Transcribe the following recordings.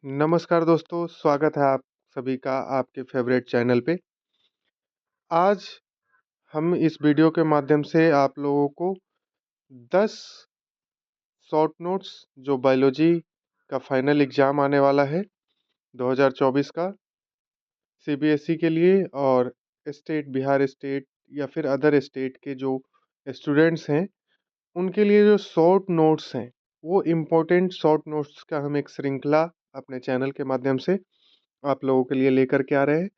नमस्कार दोस्तों, स्वागत है आप सभी का आपके फ़ेवरेट चैनल पे। आज हम इस वीडियो के माध्यम से आप लोगों को 10 शॉर्ट नोट्स जो बायोलॉजी का फाइनल एग्ज़ाम आने वाला है 2024 का सीबीएसई के लिए और बिहार स्टेट या फिर अदर स्टेट के जो स्टूडेंट्स हैं, उनके लिए जो शॉर्ट नोट्स हैं, वो इम्पोर्टेंट शॉर्ट नोट्स का हम एक श्रृंखला अपने चैनल के माध्यम से आप लोगों के लिए लेकर के आ रहे हैं।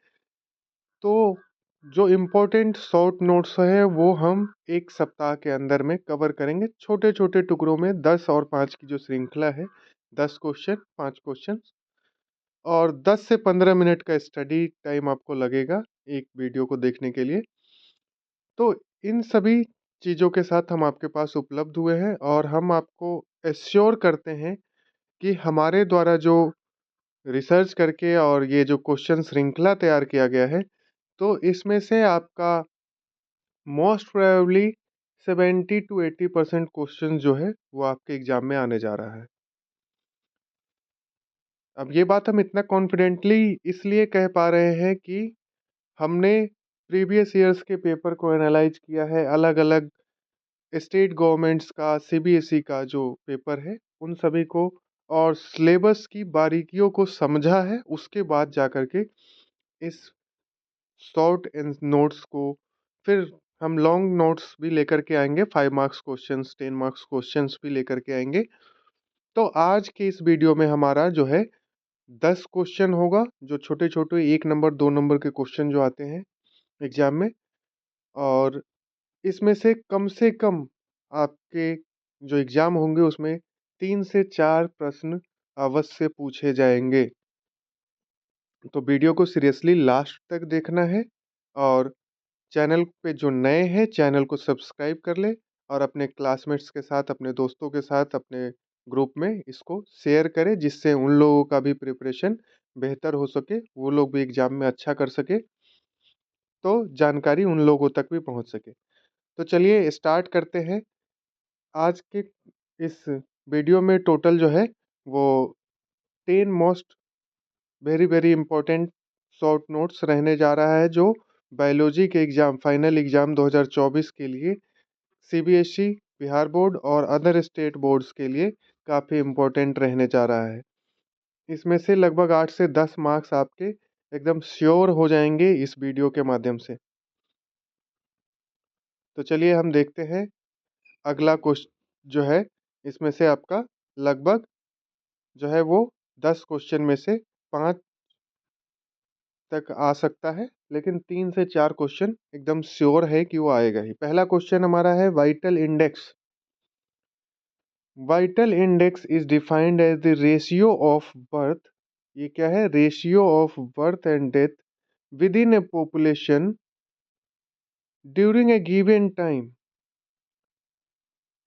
तो जो इम्पोर्टेंट शॉर्ट नोट्स हैं वो हम 1 सप्ताह के अंदर में कवर करेंगे। छोटे-छोटे टुकड़ों में 10 और 5 की जो श्रृंखला है, 10 क्वेश्चन, 5 क्वेश्चन और 10 से 15 मिनट का स्टडी टाइम आपको लगेगा एक वीडियो को देखने के लिए। तो इन सभी चीज़ों के साथ हम आपके पास उपलब्ध हुए हैं और हम आपको एश्योर करते हैं कि हमारे द्वारा जो रिसर्च करके और ये जो क्वेश्चन श्रृंखला तैयार किया गया है, तो इसमें से आपका मोस्ट प्रोबेबली 70 टू 80% क्वेश्चन जो है वो आपके एग्जाम में आने जा रहा है। अब ये बात हम इतना कॉन्फिडेंटली इसलिए कह पा रहे हैं कि हमने प्रीवियस ईयर्स के पेपर को एनालाइज किया है, अलग-अलग स्टेट गवर्नमेंट्स का, सीबीएसई का जो पेपर है, उन सभी को और सिलेबस की बारीकियों को समझा है, उसके बाद जाकर के इस शॉर्ट एंड नोट्स को फिर हम लॉन्ग नोट्स भी लेकर के आएँगे, 5 मार्क्स क्वेश्चंस, 10 मार्क्स क्वेश्चंस भी लेकर के आएँगे। तो आज के इस वीडियो में हमारा जो है 10 क्वेश्चन होगा, जो छोटे-छोटे 1 नंबर, 2 नंबर के क्वेश्चन जो आते हैं एग्ज़ाम में और इसमें से कम आपके जो एग्ज़ाम होंगे उसमें 3 से 4 प्रश्न अवश्य पूछे जाएँगे। तो वीडियो को सीरियसली लास्ट तक देखना है और चैनल पे जो नए हैं, चैनल को सब्सक्राइब कर लें और अपने क्लासमेट्स के साथ, अपने दोस्तों के साथ, अपने ग्रुप में इसको शेयर करें, जिससे उन लोगों का भी प्रिपरेशन बेहतर हो सके, वो लोग भी एग्ज़ाम में अच्छा कर सकें, तो जानकारी उन लोगों तक भी पहुँच सके। तो चलिए स्टार्ट करते हैं। आज के इस वीडियो में टोटल जो है वो 10 most very very important short notes रहने जा रहा है, जो बायोलॉजी के एग्ज़ाम फाइनल एग्ज़ाम 2024 के लिए सीबीएसई, बिहार बोर्ड और अदर स्टेट बोर्ड्स के लिए काफ़ी इम्पोर्टेंट रहने जा रहा है। इसमें से लगभग 8 से 10 मार्क्स आपके एकदम श्योर हो जाएँगे इस वीडियो के माध्यम से। तो चलिए हम देखते हैं अगला जो है, इसमें से आपका लगभग जो है वो 10 क्वेश्चन में से 5 तक आ सकता है, लेकिन 3 से 4 क्वेश्चन एकदम श्योर है कि वो आएगा ही। पहला क्वेश्चन हमारा है vital index. Vital index is defined as the ratio of birth, ये क्या है? Ratio of birth and death within a population during a given time.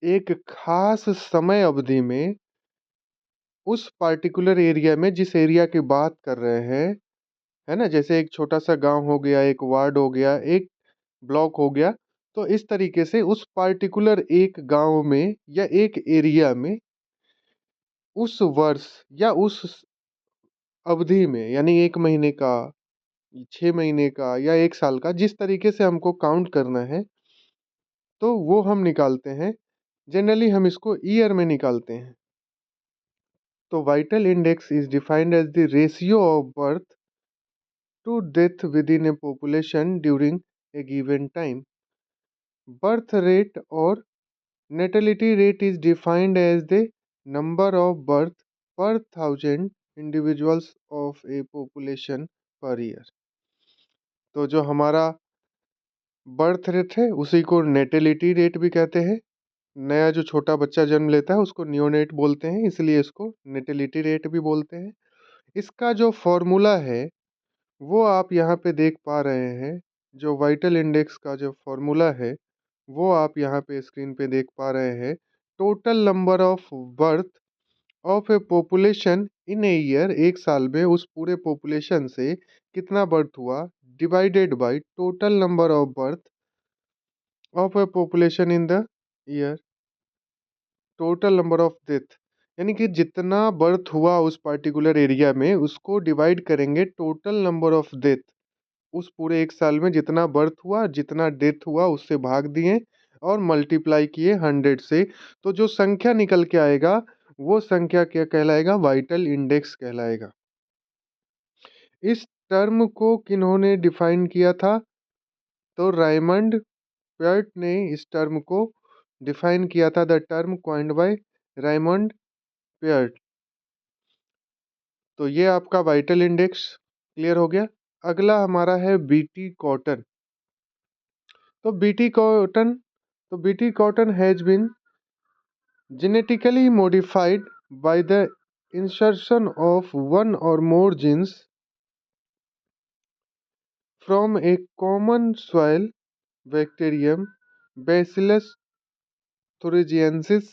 एक खास समय अवधि में उस पार्टिकुलर एरिया में, जिस एरिया की बात कर रहे हैं, है ना? जैसे एक छोटा सा गांव हो गया, एक वार्ड हो गया, एक ब्लॉक हो गया, तो इस तरीके से उस पार्टिकुलर एक गांव में या एक एरिया में उस वर्ष या उस अवधि में, यानी 1 महीने का, 6 महीने का या 1 साल का, जिस तरीके से हमको काउंट करना है, तो वो हम निकालते हैं। जनरली हम इसको ईयर में निकालते हैं। तो vital index is defined as the ratio of birth to death within a population during a given time. Birth rate और natality rate is defined as the number of birth per thousand individuals of a population per year। तो जो हमारा birth rate है उसी को natality rate भी कहते हैं। नया जो छोटा बच्चा जन्म लेता है उसको नियोनेट बोलते हैं, इसलिए इसको नेटेलिटी रेट भी बोलते हैं। इसका जो फॉर्मूला है वो आप यहाँ पे देख पा रहे हैं। जो वाइटल इंडेक्स का जो फॉर्मूला है वो आप यहाँ पे स्क्रीन पे देख पा रहे हैं। Total number of birth of A population in a year, एक साल में उस पूरे पॉपुलेशन से कितना बर्थ हुआ, divided by total number of birth of A population in the year, total number of death. यानी कि जितना बर्थ हुआ उस पर्टिकुलर एरिया में, उसको डिवाइड करेंगे टोटल नंबर ऑफ डेथ। उस पूरे 1 साल में जितना बर्थ हुआ, जितना डेथ हुआ उससे भाग दिए और मल्टीप्लाई किए 100 से। तो जो संख्या निकल के आएगा, वो संख्या क्या कहलाएगा? वाइटल इंडेक्स कहलाएगा। इस टर्म को किन्होंने डिफाइन किया था? तो रायमंड प्यर्ट ने इस टर्म को डिफाइन किया था। The term coined by Raymond Piert. तो ये आपका वाइटल इंडेक्स क्लियर हो गया। अगला हमारा है बीटी कॉटन। तो BT cotton has been genetically modified by the insertion of one or more genes from a common soil bacterium, Bacillus thuringiensis.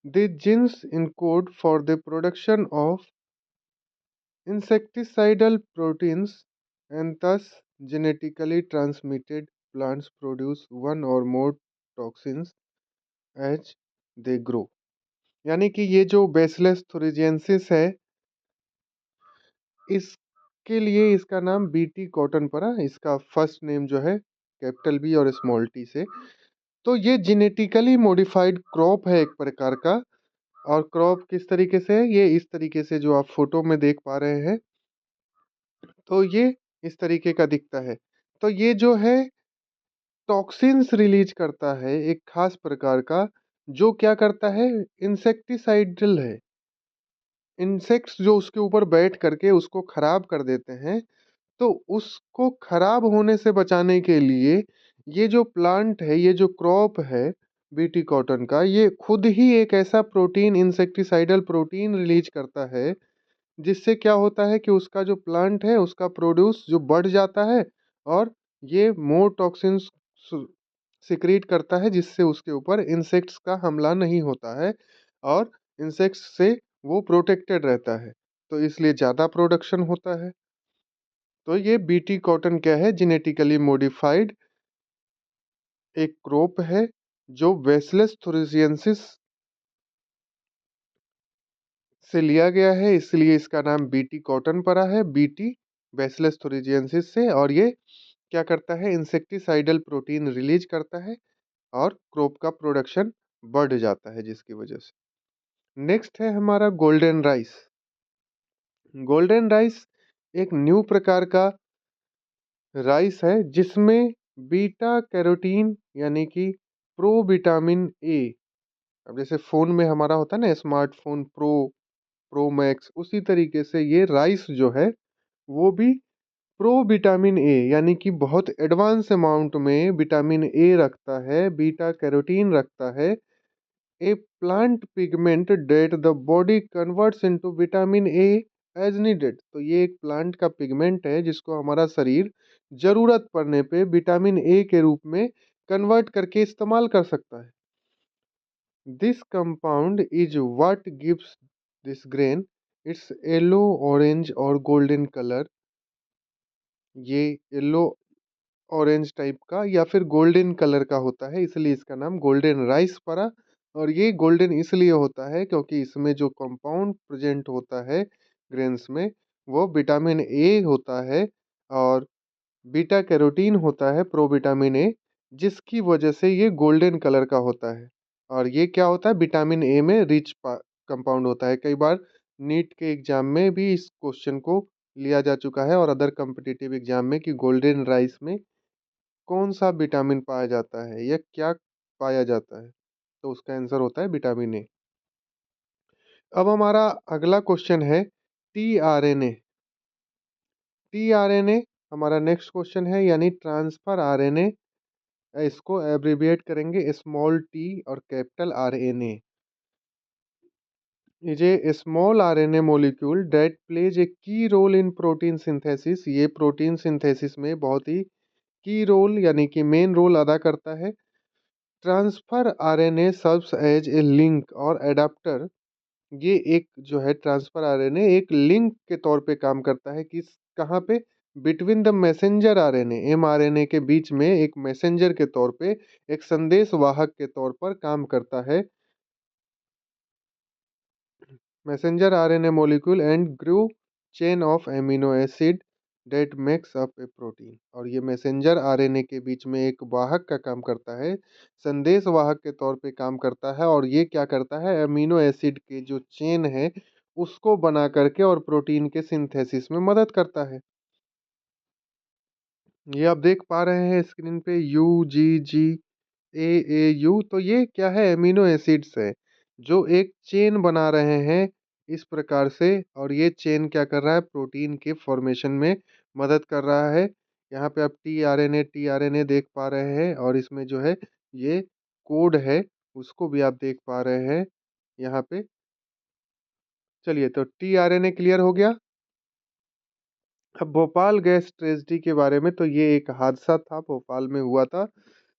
These genes encode for the production of insecticidal proteins, and thus genetically transmitted plants produce one or more toxins as they grow। यानी कि ये जो bacillus thuringiensis है, इसके लिए इसका नाम BT cotton पड़ा। इसका फर्स्ट नेम जो है कैपिटल बी और स्मॉल टी से। तो ये जेनेटिकली मॉडिफाइड क्रॉप है एक प्रकार का। और क्रॉप किस तरीके से है? ये इस तरीके से जो आप फोटो में देख पा रहे हैं, तो ये इस तरीके का दिखता है। तो ये जो है टॉक्सिन्स रिलीज करता है एक खास प्रकार का, जो क्या करता है? इंसेक्टिसाइडल है। इंसेक्ट्स जो उसके ऊपर बैठ करके उसको खराब कर देते हैं। तो उसको खराब होने से बचाने के लिए ये जो प्लांट है, ये जो क्रॉप है बीटी कॉटन का, ये खुद ही एक ऐसा प्रोटीन, इंसेक्टिसाइडल प्रोटीन रिलीज करता है, जिससे क्या होता है कि उसका जो प्लांट है उसका प्रोड्यूस जो बढ़ जाता है, और ये मोर टॉक्सिन्स सिक्रीट करता है, जिससे उसके ऊपर इंसेक्ट्स का हमला नहीं होता है और इंसेक्ट्स से वो प्रोटेक्टेड रहता है। तो इसलिए ज़्यादा प्रोडक्शन होता है। तो ये बीटी कॉटन क्या है? जेनेटिकली मॉडिफाइड एक क्रॉप है जो बेसिलस thuringiensis से लिया गया है, इसलिए इसका नाम बीटी कॉटन पड़ा है। बीटी बेसिलस thuringiensis से। और ये क्या करता है? इंसेक्टिसाइडल प्रोटीन रिलीज करता है और क्रॉप का प्रोडक्शन बढ़ जाता है जिसकी वजह से। नेक्स्ट है हमारा गोल्डन राइस। गोल्डन राइस एक न्यू प्रकार का राइस है जिसमें बीटा कैरोटीन यानी कि प्रो विटामिन ए। अब जैसे फ़ोन में हमारा होता है ना स्मार्टफ़ोन प्रो, प्रो मैक्स, उसी तरीके से ये राइस जो है वो भी प्रो विटामिन ए यानी कि बहुत एडवांस अमाउंट में विटामिन ए रखता है, बीटा कैरोटीन रखता है। A plant pigment that the body converts into vitamin A as needed. तो ये एक प्लांट का पिगमेंट है जिसको हमारा शरीर ज़रूरत पड़ने पे विटामिन ए के रूप में कन्वर्ट करके इस्तेमाल कर सकता है। This compound is what gives this grain it's yellow, orange और गोल्डन कलर। ये येलो ऑरेंज टाइप का या फिर गोल्डन कलर का होता है, इसलिए इसका नाम गोल्डन राइस पड़ा। और ये गोल्डन इसलिए होता है क्योंकि इसमें जो कंपाउंड प्रेजेंट होता है ग्रेन्स में, वो विटामिन ए होता है और बीटा कैरोटीन होता है, प्रोविटामिन ए, जिसकी वजह से ये गोल्डन कलर का होता है। और ये क्या होता है? विटामिन ए में रिच कंपाउंड होता है। कई बार नीट के एग्जाम में भी इस क्वेश्चन को लिया जा चुका है और अदर कॉम्पिटिटिव एग्जाम में, कि गोल्डन राइस में कौन सा विटामिन पाया जाता है या क्या पाया जाता है? तो उसका आंसर होता है विटामिन ए। अब हमारा अगला क्वेश्चन है टीआरएनए। टीआरएनए हमारा नेक्स्ट क्वेश्चन है, यानी ट्रांसफर आरएनए। इसको एब्रिविएट करेंगे स्मॉल टी और capital RNA. Is a small RNA molecule that plays a की रोल इन प्रोटीन सिंथेसिस। ये प्रोटीन सिंथेसिस में बहुत ही की रोल यानी कि मेन रोल अदा करता है। Transfer RNA serves as a link और एडाप्टर। ये एक जो है ट्रांसफर आरएनए एक लिंक के तौर पे काम करता है। किस, कहाँ पे? Between the messenger RNA, mRNA के बीच में एक मैसेंजर के तौर पे, एक संदेश वाहक के तौर पर काम करता है। Messenger RNA molecule and grow chain of amino acid that makes up a protein. और ये मैसेंजर आरएनए के बीच में एक वाहक का काम करता है, संदेश वाहक के तौर पे काम करता है। और ये क्या करता है, अमीनो एसिड के जो चेन है उसको बना करके और प्रोटीन के सिंथेसिस में मदद करता है। ये आप देख पा रहे हैं स्क्रीन पे UGGAAU। तो ये क्या है, अमीनो एसिड्स है जो एक चेन बना रहे हैं इस प्रकार से। और ये चेन क्या कर रहा है, प्रोटीन के फॉर्मेशन में मदद कर रहा है। यहाँ पे आप टी आर एन ए देख पा रहे हैं और इसमें जो है ये कोड है उसको भी आप देख पा रहे हैं यहाँ पे। चलिए, तो T R N A clear हो गया। अब भोपाल गैस ट्रेजेडी के बारे में, तो ये एक हादसा था, भोपाल में हुआ था।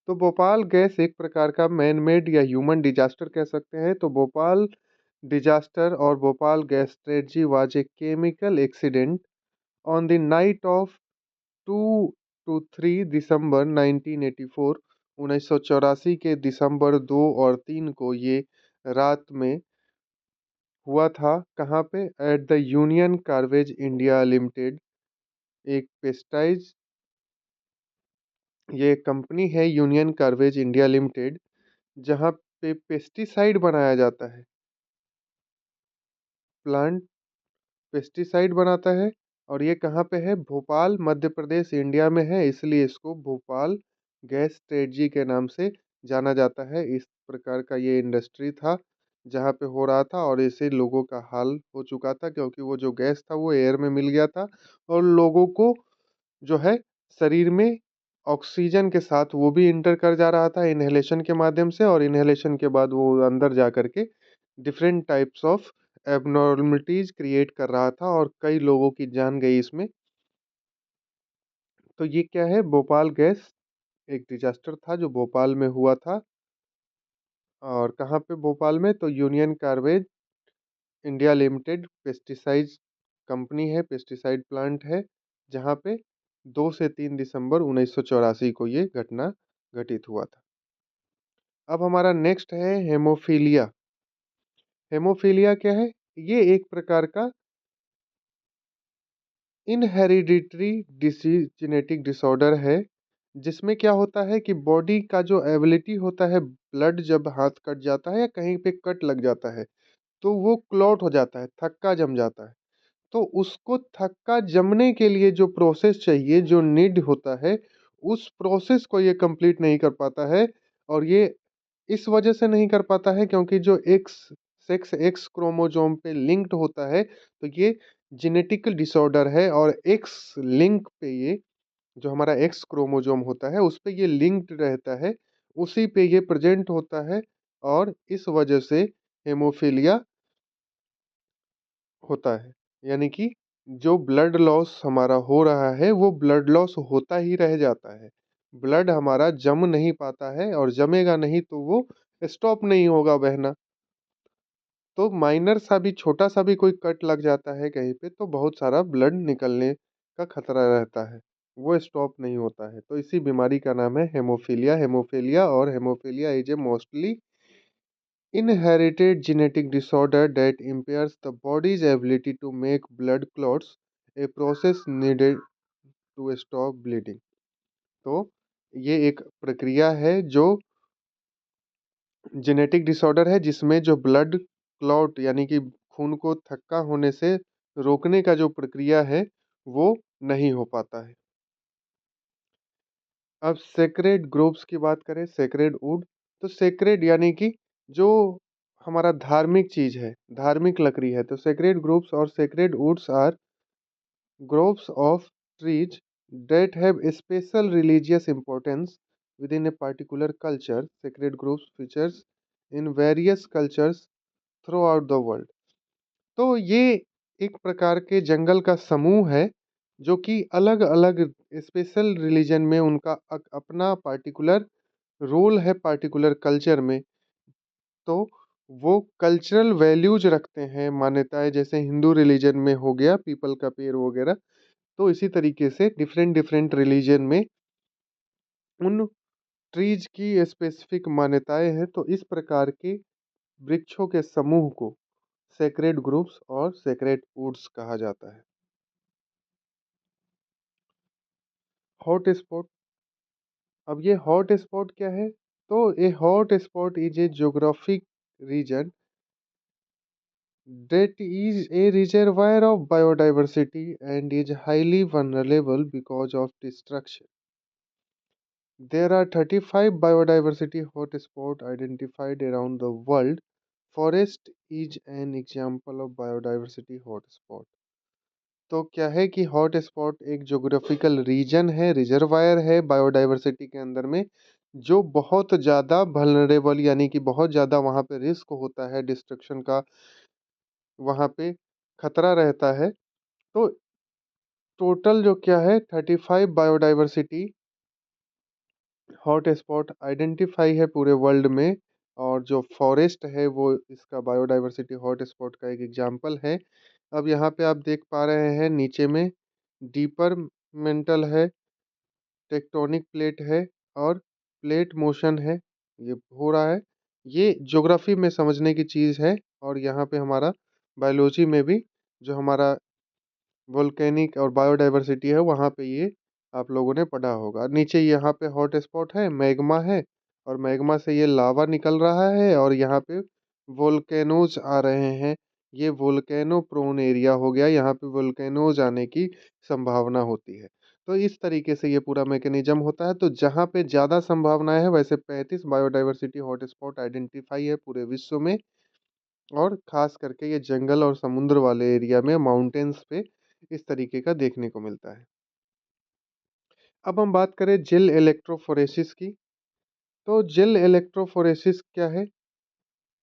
तो भोपाल गैस एक प्रकार का मैन मेड या ह्यूमन डिजास्टर कह सकते हैं। तो भोपाल डिजास्टर और Bhopal gas tragedy was a chemical accident on the night of 2 to 3 दिसंबर 1984। 1984 के दिसंबर 2 और 3 को ये रात में हुआ था। कहाँ पे, at the Union Carbide India Limited, एक पेस्टाइज, ये कंपनी है यूनियन कार्वेज इंडिया लिमिटेड, जहाँ पे पेस्टिसाइड बनाया जाता है। प्लांट पेस्टिसाइड बनाता है। और ये कहाँ पे है, भोपाल मध्य प्रदेश इंडिया में है, इसलिए इसको भोपाल गैस ट्रेडजी के नाम से जाना जाता है। इस प्रकार का ये इंडस्ट्री था जहाँ पे हो रहा था और इससे लोगों का हाल हो चुका था, क्योंकि वो जो गैस था वो एयर में मिल गया था और लोगों को जो है शरीर में ऑक्सीजन के साथ वो भी इंटर कर जा रहा था इनहेलेशन के माध्यम से। और इनहेलेशन के बाद वो अंदर जा करके different types of abnormalities create कर रहा था और कई लोगों की जान गई इसमें। तो ये क्या है, भोपाल गैस एक डिजास्टर था जो भोपाल में हुआ था। और कहाँ पे, भोपाल में, तो union carbide India limited pesticide company है, पेस्टिसाइड प्लांट है, जहाँ पे 2 से 3 दिसंबर 1984 को ये घटना घटित हुआ था। अब हमारा नेक्स्ट है हेमोफीलिया। हेमोफीलिया क्या है, ये एक प्रकार का इनहेरिडिटरी डिसीज जेनेटिक डिसऑर्डर है, जिसमें क्या होता है कि बॉडी का जो एबिलिटी होता है, ब्लड जब हाथ कट जाता है या कहीं पे कट लग जाता है तो वो क्लॉट हो जाता है, थक्का जम जाता है। तो उसको थक्का जमने के लिए जो प्रोसेस चाहिए, जो नीड होता है, उस प्रोसेस को ये कंप्लीट नहीं कर पाता है। और ये इस वजह से नहीं कर पाता है क्योंकि जो एक्स सेक्स एक्स क्रोमोसोम पे लिंक्ड होता है, तो ये जेनेटिकल डिसऑर्डर है। और एक्स लिंक पे ये जो हमारा एक्स क्रोमोसोम होता है उस पे ये लिंक्ड रहता है, उसी पे ये प्रेजेंट होता है। और इस वजह से हेमोफीलिया होता है। यानी कि जो ब्लड लॉस हमारा हो रहा है वो ब्लड लॉस होता ही रह जाता है। ब्लड हमारा जम नहीं पाता है और जमेगा नहीं तो वो स्टॉप नहीं होगा बहना। तो माइनर सा भी, छोटा सा भी कोई कट लग जाता है कहीं पे तो बहुत सारा ब्लड निकलने का खतरा रहता है, वो स्टॉप नहीं होता है। तो इसी बीमारी का नाम है हेमोफीलिया। हेमोफीलिया और haemophilia is a mostly inherited genetic disorder that impairs the body's ability to make blood clots, a process needed to stop bleeding। तो ये एक प्रक्रिया है जो जेनेटिक डिसऑर्डर है जिसमें जो ब्लड क्लॉट यानी कि खून को थक्का होने से रोकने का जो प्रक्रिया है वो नहीं हो पाता है। अब सेक्रेड ग्रुप्स की बात करें, सेक्रेड वुड, तो सेक्रेड यानी कि जो हमारा धार्मिक चीज है, धार्मिक लकड़ी है, तो सेक्रेड ग्रुप्स और sacred woods are groves of trees that have a special religious importance within a particular culture. Sacred groves features in various cultures throughout the world। तो ये एक प्रकार के जंगल का समूह है जो कि अलग अलग स्पेशल रिलीजन में उनका अपना पार्टिकुलर रोल है, पार्टिकुलर कल्चर में। तो वो कल्चरल वैल्यूज रखते हैं, मान्यताएं, जैसे हिंदू रिलीजन में हो गया पीपल का पेड़ वगैरह। तो इसी तरीके से डिफरेंट डिफरेंट रिलीजन में उन ट्रीज की स्पेसिफिक मान्यताएं हैं। तो इस प्रकार के वृक्षों के समूह को सेक्रेड ग्रुप्स और सेक्रेड वुड्स कहा जाता है। हॉट स्पॉट, अब ये हॉट स्पॉट क्या है? तो a hot spot is a geographic region that is a reservoir of biodiversity and is highly vulnerable because of destruction. There are 35 biodiversity hotspots identified around the world. Forest is an example of biodiversity hotspot. तो क्या है कि hot spot एक geographical reason है, reservoir है biodiversity के अंदर में, जो बहुत ज़्यादा वल्नरेबल यानी कि बहुत ज़्यादा वहाँ पे रिस्क होता है डिस्ट्रक्शन का, वहाँ पे खतरा रहता है। तो टोटल जो क्या है 35 बायोडाइवर्सिटी हॉट स्पॉट आइडेंटिफाई है पूरे वर्ल्ड में, और जो फॉरेस्ट है वो इसका बायोडाइवर्सिटी हॉट स्पॉट का एक एग्जांपल है। अब यहाँ पे आप देख पा रहे हैं नीचे में डीपर मेंटल है, टेक्टोनिक प्लेट है और प्लेट मोशन है, ये हो रहा है। ये ज्योग्राफी में समझने की चीज़ है, और यहाँ पे हमारा बायोलॉजी में भी जो हमारा वोल्केनिक और बायोडाइवर्सिटी है वहाँ पे ये आप लोगों ने पढ़ा होगा। नीचे यहाँ पे हॉट स्पॉट है, मैग्मा है, और मैग्मा से ये लावा निकल रहा है, और यहाँ पे वोल्केनोज आ रहे हैं। ये वोल्केनो प्रोन एरिया हो गया, यहाँ पे वोल्केनोज आने की संभावना होती है। तो इस तरीके से ये पूरा मैकेनिज्म होता है। तो जहाँ पे ज़्यादा संभावनाएं है वैसे 35 बायोडाइवर्सिटी हॉटस्पॉट आइडेंटिफाई है पूरे विश्व में, और खास करके ये जंगल और समुद्र वाले एरिया में माउंटेन्स पे इस तरीके का देखने को मिलता है। अब हम बात करें जेल इलेक्ट्रोफोरेसिस की। तो जेल इलेक्ट्रोफोरेसिस क्या है?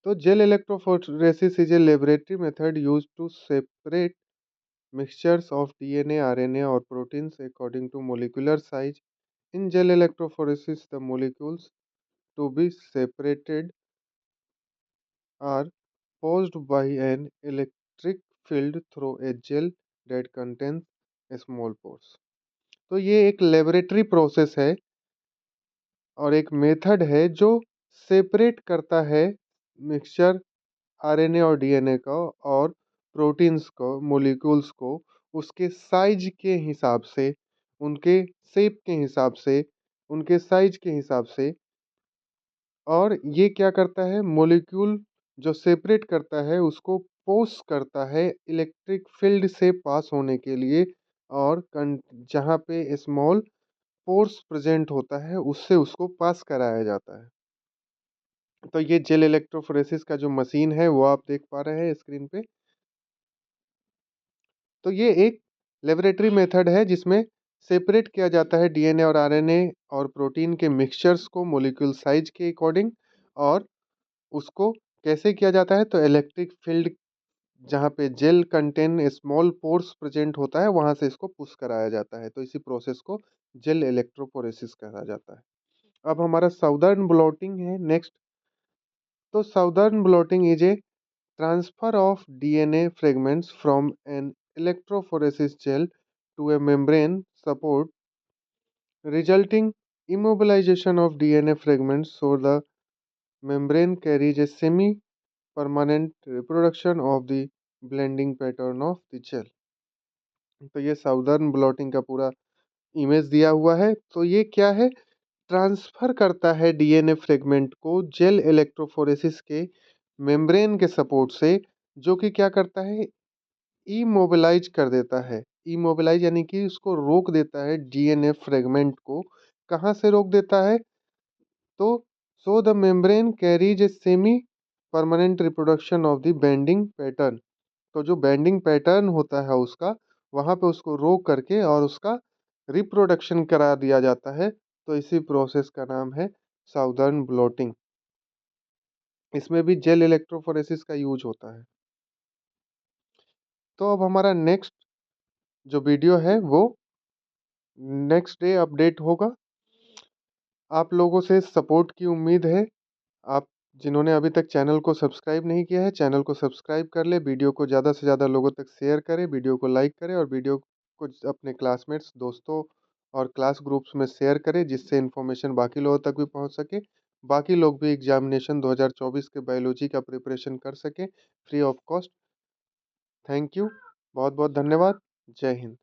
तो gel electrophoresis is a laboratory method used to separate mixtures of DNA, RNA or proteins according to molecular size. In gel electrophoresis, the molecules to be separated are posed by an electric field through a gel that contains small pores. तो ये एक laboratory process है और एक method है जो separate करता है मिक्सचर आरएनए और डीएनए का और प्रोटीन्स को, मॉलिक्यूल्स को उसके साइज के हिसाब से, उनके शेप के हिसाब से, उनके साइज के हिसाब से। और ये क्या करता है, मॉलिक्यूल जो सेपरेट करता है उसको पोस करता है इलेक्ट्रिक फील्ड से पास होने के लिए, और जहाँ पे स्मॉल पोर्स प्रेजेंट होता है उससे उसको पास कराया जाता है। तो ये जेल इलेक्ट्रोफोरेसिस का जो मशीन है वो आप देख पा रहे हैं स्क्रीन पे। तो ये एक लेबोरेटरी मेथड है जिसमें सेपरेट किया जाता है डीएनए और आरएनए और प्रोटीन के मिक्सचर्स को मॉलिक्यूल साइज के अकॉर्डिंग, और उसको कैसे किया जाता है, तो इलेक्ट्रिक फील्ड जहाँ पे gel contain small pores present होता है वहां से इसको पुश कराया जाता है। तो इसी प्रोसेस को जेल इलेक्ट्रोफोरेसिस कहा जाता है। अब हमारा साउदर्न ब्लॉटिंग है नेक्स्ट। तो southern blotting is a transfer of DNA fragments from an electrophoresis gel to a membrane support, resulting immobilization of DNA fragments so the membrane carries a semi-permanent reproduction of the blending pattern of the gel। तो ये southern blotting का पूरा image दिया हुआ है। तो ये क्या है, ट्रांसफर करता है डीएनए फ्रेगमेंट को जेल इलेक्ट्रोफोरेसिस के मेम्ब्रेन के सपोर्ट से, जो कि क्या करता है, इमोबिलाइज कर देता है। इमोबिलाइज यानी कि उसको रोक देता है डीएनए फ्रेगमेंट को। कहाँ से रोक देता है, तो so the membrane carries a semi permanent reproduction of the bending pattern. तो जो बेंडिंग पैटर्न होता है उसका, वहाँ पे उसको रोक करके और उसका रिप्रोडक्शन करा दिया जाता है। तो इसी प्रोसेस का नाम है साउदर्न ब्लॉटिंग। इसमें भी जेल इलेक्ट्रोफोरेसिस का यूज होता है। तो अब हमारा नेक्स्ट जो वीडियो है वो नेक्स्ट डे अपडेट होगा। आप लोगों से सपोर्ट की उम्मीद है। आप जिन्होंने अभी तक चैनल को सब्सक्राइब नहीं किया है, चैनल को सब्सक्राइब कर ले, वीडियो को ज़्यादा से ज़्यादा लोगों तक शेयर करें, वीडियो को लाइक करें, और वीडियो को अपने क्लासमेट्स, दोस्तों और क्लास ग्रुप्स में शेयर करें, जिससे इन्फॉर्मेशन बाकी लोगों तक भी पहुंच सके। बाकी लोग भी एग्जामिनेशन 2024 के बायोलॉजी का प्रिपरेशन कर सकें free of cost. Thank you, बहुत बहुत धन्यवाद। जय हिंद।